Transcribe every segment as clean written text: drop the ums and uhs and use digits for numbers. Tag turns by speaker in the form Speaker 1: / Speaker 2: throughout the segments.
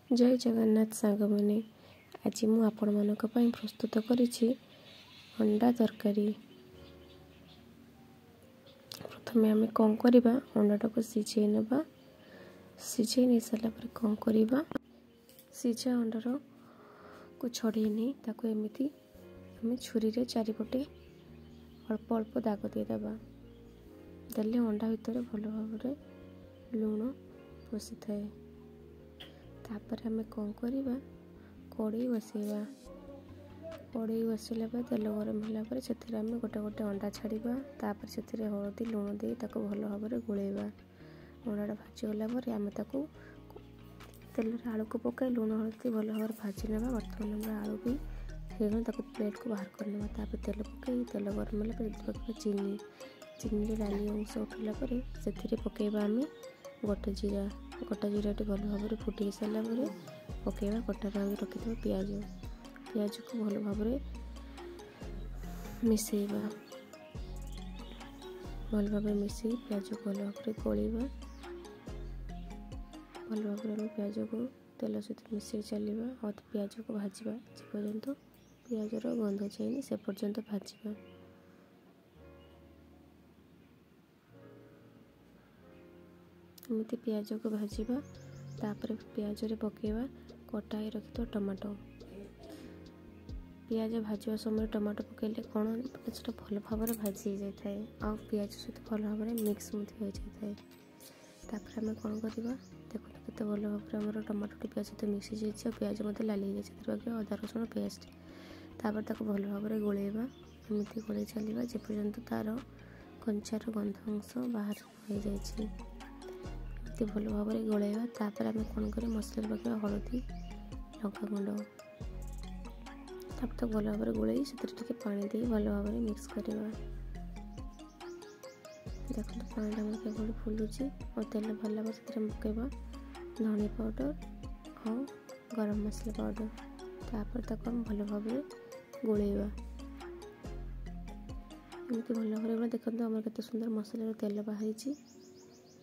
Speaker 1: जय जगन्नाथ सांग मैंने आज मु आपण मानक पई प्रस्तुत करिछि अंडा तरकारी। प्रथमे आम कौन करवा अंडाटा को सिझे नबा। सिझे नहीं सारा पर कौन करवा सिझा अंडार को छड़े नहीं ताको एमिति आम छुरी रे चारिपटे अल्प अल्प दाग देदेबा। देले अंडा भितर भल भाव लुण पशि थाए। तापर आम कौन करवा कड़े बसैबा। कड़े बसैला तेल गरम होला से गोटे गोटे अंडा छाड़वा। तापर से हलदी लुण दे भल भाव गोलैबा। अंडाटा भाजीगला आम तेल आलू को पकाई लुण हलदी भल भाव भाजी ना। बर्तमान आलू भी प्लेट को बाहर करने। तापर तेल पकई तेल गरम होला चीनी चीनी लाली अंश उठला से पकईबा आम गोटे जीरा भल भाव फुटी सारा पकईबा कटा रखी पियाज पियाज को भल भाव मिसेबा। भल भाव मिसई पियाज को भल भाव गोलैबा। भल भाव पियाज को तेल सहित मिसई चलवा और पियाज को भाजवा जे पर्यंत पियाजर गंध जाए से पर्यंत भाजवा। एमती पियाज को भाजवा। तापर पियाज रे पकेवा कटाई रखि टमाटो। पियाज भाजवा समय टमाटो पकेले कौन से भल भाव भाजी जाए और पियाज सहित भल भाव मिक्स हो जाए। तापर आम कौन करवा देखो केते भल भाव टमाटो पियाज सहित मिक्स हो जाए। पियाज मत लाली जाए अदा रसुण पेस्ट। तापर ताको भल भाव गोलैबा। एमती गोलै चलवा जे पर्यंत तार कंचार गंध अंश बाहर हो जाए। भल भाव गोलैबा। तापर आम कौन कर मसला पकड़ा हलदी लंका गुंड। तापर भल भाव गोलै से पानी दे भल भाव मिक्स करवा। देखो पानी केवल फुलुची और तेल भरला से पकईबा धनिया पाउडर और गरम मसला पाउडर। तापर ताको भल भाव गोलैबा। एमती भल भाव देखते आम के सुंदर मसला तेल बाहरी।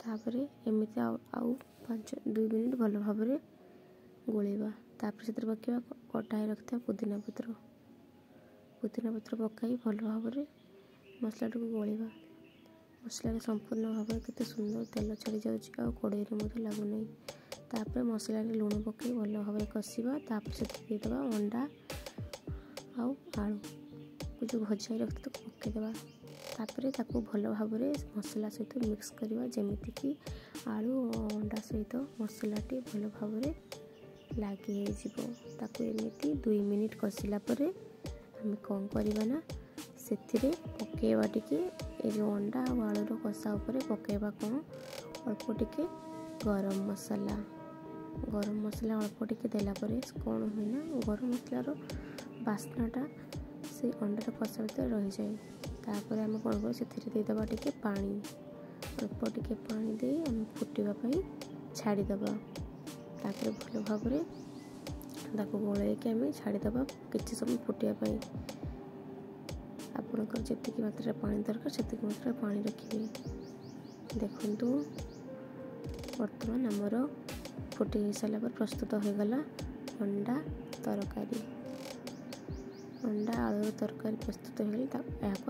Speaker 1: तापर एमती आउ 2 मिनिट भल भाव गोलैबा। तापर से पकड़ा कटाई रखा पुदीना पत्र पकाई भल भाव मसला को गोलैबा। मसला संपूर्ण भाव केते सुंदर तेल छाड़ी जाऊँ और कड़े लगुना। तापर मसला लुण पकई भल भाव कषा। तापर से देदेबा अंडा आउ आलू को जो भजा रखते पकईदेवा। तापर ताको भल भाव मसला सहित मिक्स करवा जमीती कि आलू और अंडा सहित मसलाटी भल भाव लगी ताको एमती 2 मिनिट कषिला आम कौन करवा ना से पकईबा टे जो अंडा और आलूर कषा उपर पकईबा कौन अल्प टिके गरम मसला अल्प टिके देला कौन हुए ना गरम मसलार बास्नाटा से अंडार कषा भर रही जाए। तापर आम कौन कर देदेबा टे पानी अल्प टिके पानी दे आम फुटापी छाड़ीदबा। तापर भल भाव गोलैक आम छाड़ीदबा किसी समय फुटापी। आपणकर जी मात्रा पानी दरकार से मात्रा पानी रखिए। देखु बर्तमान आमर फुटी सारा प्रस्तुत हो गला अंडा तरकारी। अंडा आलू तरकारी प्रस्तुत हो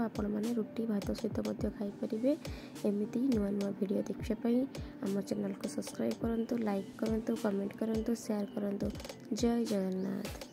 Speaker 1: आपण मैंने रुटी भात सहित खाईपारे। एमती नुआ नुआ वीडियो देखापी आम चैनल को सब्सक्राइब करूँ, लाइक करूँ, कमेंट करूँ, शेयर करूँ। जय जगन्नाथ।